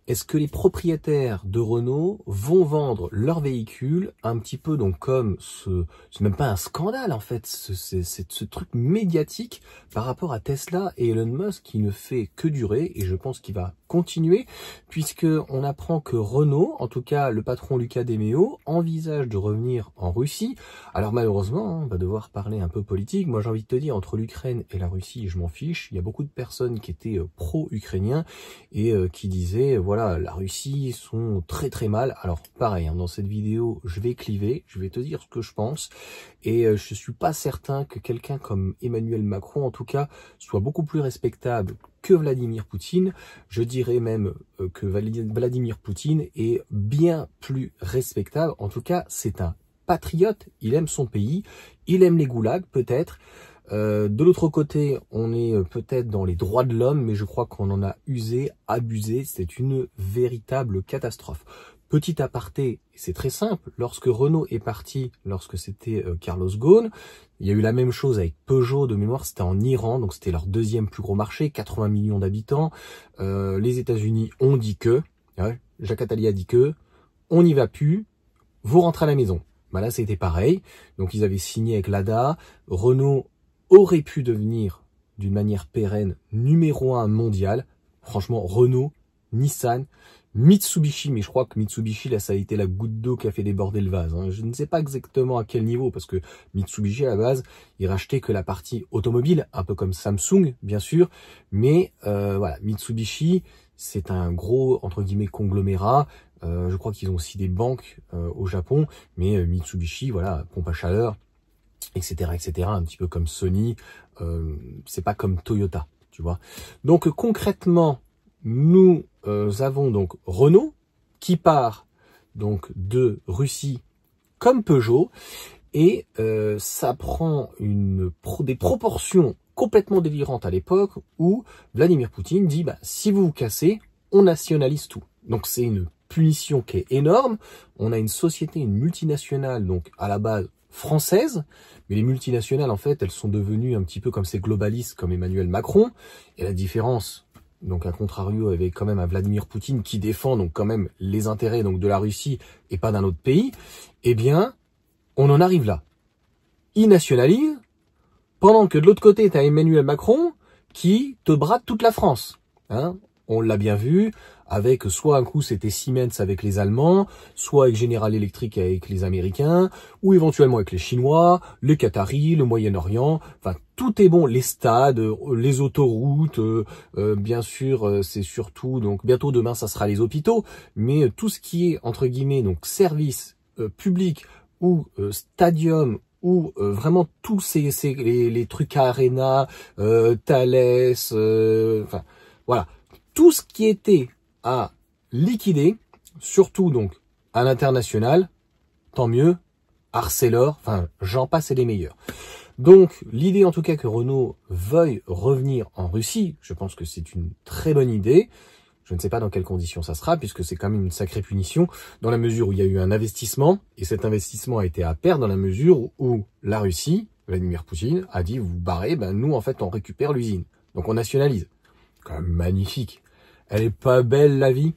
est-ce que les propriétaires de Renault vont vendre leurs véhicules un petit peu donc comme c'est même pas un scandale en fait, ce truc médiatique par rapport à Tesla et Elon Musk qui ne fait que durer et je pense qu'il va continuer puisque on apprend que Renault, en tout cas le patron Luca De Meo, envisage de revenir en Russie. Alors malheureusement, on va devoir parler un peu politique. Moi j'ai envie de te dire, entre l'Ukraine et la Russie, je m'en fiche. Il y a beaucoup de personnes qui étaient pro-ukrainiens et qui disaient voilà, la Russie sont très très mal. Alors pareil, hein, dans cette vidéo, je vais cliver, je vais te dire ce que je pense et je suis pas certain que quelqu'un comme Emmanuel Macron, en tout cas, soit beaucoup plus respectable que Vladimir Poutine. Je dirais même que Vladimir Poutine est bien plus respectable. En tout cas, c'est un patriote, il aime son pays, il aime les goulags peut-être. De l'autre côté, on est peut-être dans les droits de l'homme, mais je crois qu'on en a usé, abusé. C'est une véritable catastrophe. Petit aparté, c'est très simple, lorsque Renault est parti, lorsque c'était Carlos Ghosn, il y a eu la même chose avec Peugeot de mémoire, c'était en Iran, donc c'était leur deuxième plus gros marché, 80 millions d'habitants. Les États-Unis ont dit que, ouais, Jacques Attali a dit que, on n'y va plus, vous rentrez à la maison. Bah là, c'était pareil, donc ils avaient signé avec l'ADA, Renault aurait pu devenir d'une manière pérenne numéro 1 mondial. Franchement, Renault, Nissan, Mitsubishi, mais je crois que Mitsubishi, là, ça a été la goutte d'eau qui a fait déborder le vase. Hein. Je ne sais pas exactement à quel niveau, parce que Mitsubishi, à la base, il rachetait que la partie automobile, un peu comme Samsung, bien sûr. Mais voilà, Mitsubishi, c'est un gros, entre guillemets, conglomérat. Je crois qu'ils ont aussi des banques au Japon, mais Mitsubishi, voilà, pompe à chaleur, etc., etc., un petit peu comme Sony, c'est pas comme Toyota, tu vois. Donc concrètement, nous avons donc Renault qui part donc de Russie comme Peugeot et ça prend des proportions complètement délirantes à l'époque où Vladimir Poutine dit bah, si vous vous cassez, on nationalise tout. Donc c'est une punition qui est énorme. On a une société, une multinationale donc à la base française, mais les multinationales en fait elles sont devenues un petit peu comme ces globalistes comme Emmanuel Macron et la différence donc à contrario avec quand même un Vladimir Poutine qui défend donc quand même les intérêts donc de la Russie et pas d'un autre pays, eh bien on en arrive là. Il nationalise pendant que de l'autre côté tu as Emmanuel Macron qui te brade toute la France, hein. On l'a bien vu, avec soit un coup c'était Siemens avec les Allemands, soit avec General Electric avec les Américains, ou éventuellement avec les Chinois, les Qataris, le Moyen-Orient, enfin tout est bon, les stades, les autoroutes, bien sûr c'est surtout, donc bientôt demain ça sera les hôpitaux, mais tout ce qui est entre guillemets donc service public ou stadium, ou vraiment tous les trucs à Arena, Thales, enfin voilà. Tout ce qui était à liquider, surtout donc à l'international, tant mieux, Arcelor, enfin j'en passe et les meilleurs. Donc l'idée en tout cas que Renault veuille revenir en Russie, je pense que c'est une très bonne idée. Je ne sais pas dans quelles conditions ça sera, puisque c'est quand même une sacrée punition, dans la mesure où il y a eu un investissement, et cet investissement a été à perdre dans la mesure où la Russie, Vladimir Poutine, a dit vous barrez, ben nous en fait on récupère l'usine. Donc on nationalise. Quand même magnifique. Elle est pas belle la vie.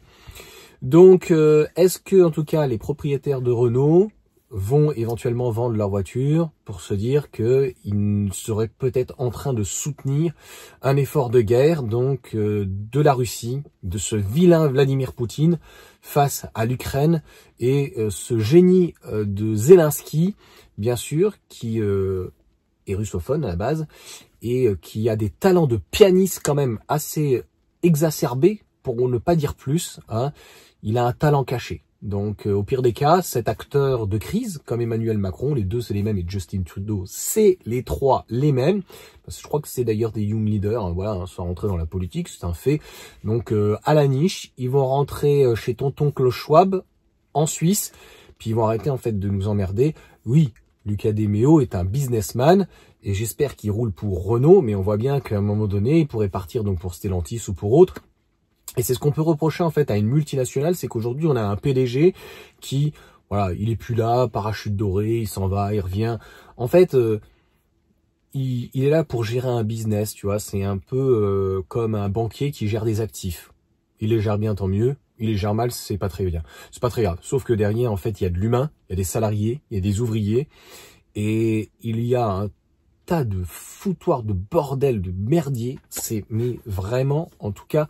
Donc est-ce que en tout cas les propriétaires de Renault vont éventuellement vendre leur voiture pour se dire qu'ils seraient peut-être en train de soutenir un effort de guerre donc de la Russie, de ce vilain Vladimir Poutine face à l'Ukraine et ce génie de Zelensky, bien sûr, qui est russophone à la base et qui a des talents de pianiste quand même assez exacerbés, pour ne pas dire plus, hein. Il a un talent caché. Donc au pire des cas, cet acteur de crise, comme Emmanuel Macron, les deux c'est les mêmes, et Justin Trudeau, c'est les trois les mêmes. Parce que je crois que c'est d'ailleurs des young leaders, hein, voilà, hein, sans rentrer dans la politique, c'est un fait. Donc à la niche, ils vont rentrer chez tonton Klaus Schwab, en Suisse, puis ils vont arrêter en fait de nous emmerder. Oui, Luca De Meo est un businessman, et j'espère qu'il roule pour Renault, mais on voit bien qu'à un moment donné, il pourrait partir donc pour Stellantis ou pour autre. Et c'est ce qu'on peut reprocher en fait à une multinationale, c'est qu'aujourd'hui on a un PDG qui, voilà, il est plus là, parachute doré, il s'en va, il revient. En fait, il est là pour gérer un business, tu vois, c'est un peu comme un banquier qui gère des actifs. Il les gère bien, tant mieux, il les gère mal, c'est pas très bien. C'est pas très grave. Sauf que derrière, en fait, il y a de l'humain, il y a des salariés, il y a des ouvriers, et il y a un tas de foutoirs, de bordel, de merdier. C'est mais vraiment, en tout cas,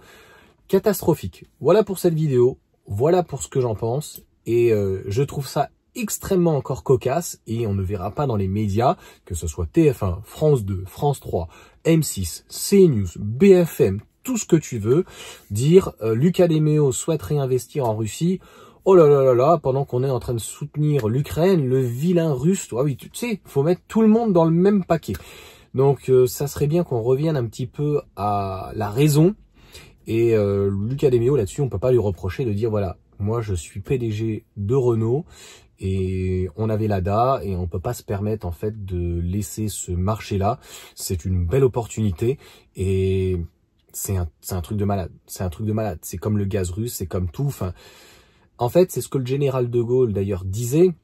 catastrophique. Voilà pour cette vidéo. Voilà pour ce que j'en pense. Et je trouve ça extrêmement encore cocasse, et on ne verra pas dans les médias, que ce soit TF1, France 2, France 3, M6, CNews, BFM, tout ce que tu veux, dire Lucas Demeo souhaite réinvestir en Russie. Oh là là là là, pendant qu'on est en train de soutenir l'Ukraine, le vilain russe. Ah oui, tu sais, faut mettre tout le monde dans le même paquet. Donc ça serait bien qu'on revienne un petit peu à la raison. Et Lucas Demeo, là-dessus, on peut pas lui reprocher de dire, voilà, moi je suis PDG de Renault, et on avait l'ADA, et on peut pas se permettre en fait de laisser ce marché-là. C'est une belle opportunité, et c'est un truc de malade. C'est un truc de malade. C'est comme le gaz russe, c'est comme tout. Enfin, en fait, c'est ce que le général de Gaulle d'ailleurs disait,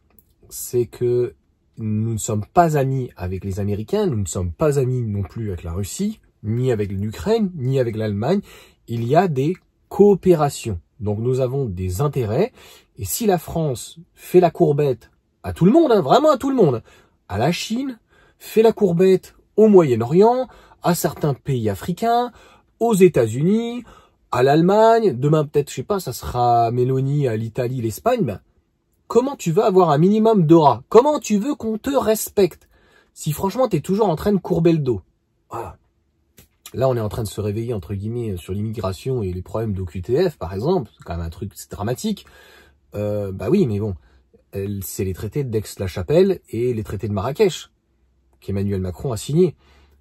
c'est que nous ne sommes pas amis avec les Américains, nous ne sommes pas amis non plus avec la Russie, ni avec l'Ukraine, ni avec l'Allemagne. Il y a des coopérations. Donc nous avons des intérêts, et si la France fait la courbette à tout le monde, hein, vraiment à tout le monde, à la Chine, fait la courbette au Moyen-Orient, à certains pays africains, aux États-Unis, à l'Allemagne, demain peut-être, je sais pas, ça sera Mélanie à l'Italie, l'Espagne, ben, comment tu veux avoir un minimum d'aura? Comment tu veux qu'on te respecte si franchement tu es toujours en train de courber le dos? Voilà. Là, on est en train de se réveiller, entre guillemets, sur l'immigration et les problèmes d'OQTF, par exemple. C'est quand même un truc, c'est dramatique. Bah oui, mais bon, c'est les traités d'Aix-la-Chapelle et les traités de Marrakech qu'Emmanuel Macron a signés.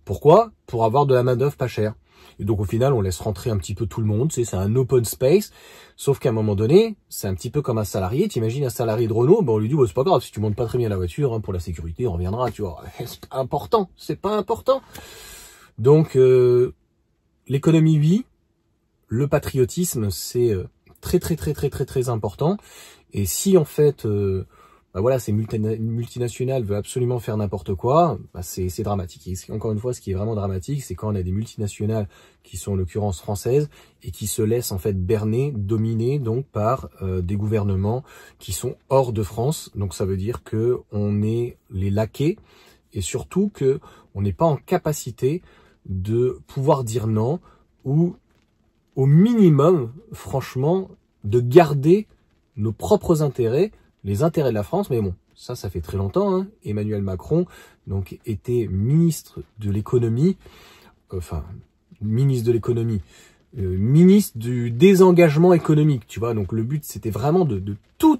Pourquoi? Pour avoir de la main-d'œuvre pas chère. Et donc, au final, on laisse rentrer un petit peu tout le monde. Tu sais, c'est un open space. Sauf qu'à un moment donné, c'est un petit peu comme un salarié. T'imagines un salarié de Renault, ben on lui dit, bah, c'est pas grave, si tu montes pas très bien la voiture, hein, pour la sécurité, on reviendra, tu vois. C'est pas important. C'est pas important. Donc, l'économie, oui. Le patriotisme, c'est très important. Et si, en fait, bah voilà, ces multinationales veulent absolument faire n'importe quoi, bah c'est dramatique. Et encore une fois, ce qui est vraiment dramatique, c'est quand on a des multinationales qui sont en l'occurrence françaises et qui se laissent en fait berner, dominer donc par des gouvernements qui sont hors de France. Donc ça veut dire que on est les laquais, et surtout que on n'est pas en capacité de pouvoir dire non, ou au minimum, franchement, de garder nos propres intérêts, les intérêts de la France. Mais bon, ça fait très longtemps, hein. Emmanuel Macron donc était ministre de l'économie, ministre de l'économie, ministre du désengagement économique, tu vois. Donc le but, c'était vraiment de tout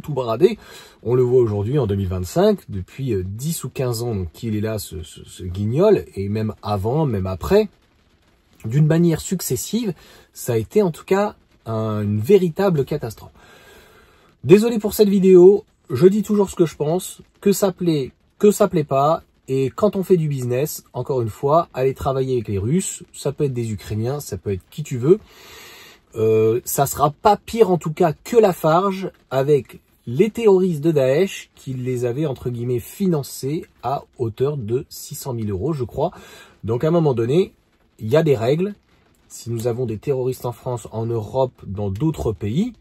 brader. On le voit aujourd'hui en 2025, depuis 10 ou 15 ans qu'il est là, ce guignol, et même avant, même après, d'une manière successive, ça a été en tout cas une véritable catastrophe. Désolé pour cette vidéo, je dis toujours ce que je pense, que ça plaît pas, et quand on fait du business, encore une fois, aller travailler avec les Russes, ça peut être des Ukrainiens, ça peut être qui tu veux, ça sera pas pire en tout cas que Lafarge avec les terroristes de Daesh qui les avaient entre guillemets financés à hauteur de 600 000 €, je crois. Donc à un moment donné, il y a des règles. Si nous avons des terroristes en France, en Europe, dans d'autres pays,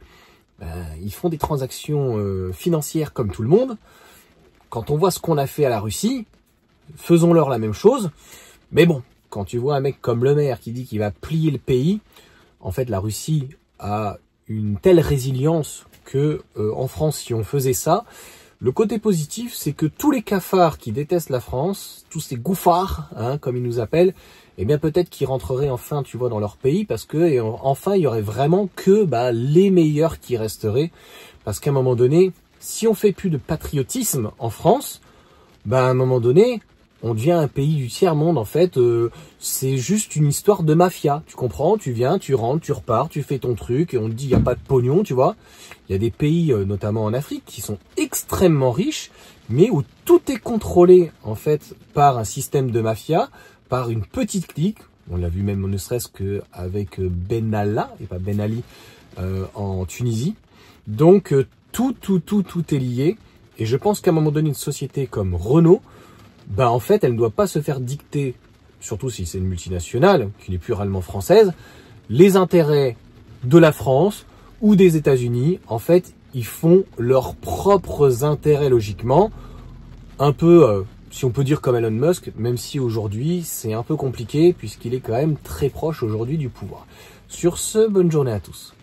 ben, ils font des transactions financières comme tout le monde. Quand on voit ce qu'on a fait à la Russie, faisons-leur la même chose. Mais bon, quand tu vois un mec comme Le Maire qui dit qu'il va plier le pays, en fait la Russie a une telle résilience que en France, si on faisait ça, le côté positif, c'est que tous les cafards qui détestent la France, tous ces gouffards, hein, comme ils nous appellent, eh bien peut-être qu'ils rentreraient enfin, tu vois, dans leur pays, parce que enfin il y aurait vraiment que les meilleurs qui resteraient, parce qu'à un moment donné, si on fait plus de patriotisme en France, à un moment donné, on devient un pays du tiers-monde, en fait. C'est juste une histoire de mafia, tu comprends? Tu viens, tu rentres, tu repars, tu fais ton truc, et on te dit il n'y a pas de pognon, tu vois. Il y a des pays, notamment en Afrique, qui sont extrêmement riches, mais où tout est contrôlé, en fait, par un système de mafia, par une petite clique. On l'a vu même ne serait-ce qu'avec Ben Allah, et pas Ben Ali, en Tunisie. Donc, tout est lié. Et je pense qu'à un moment donné, une société comme Renault, en fait, elle ne doit pas se faire dicter, surtout si c'est une multinationale, qui n'est plus réellement française, les intérêts de la France ou des États-Unis, en fait, ils font leurs propres intérêts logiquement, un peu, si on peut dire comme Elon Musk, même si aujourd'hui c'est un peu compliqué puisqu'il est quand même très proche aujourd'hui du pouvoir. Sur ce, bonne journée à tous.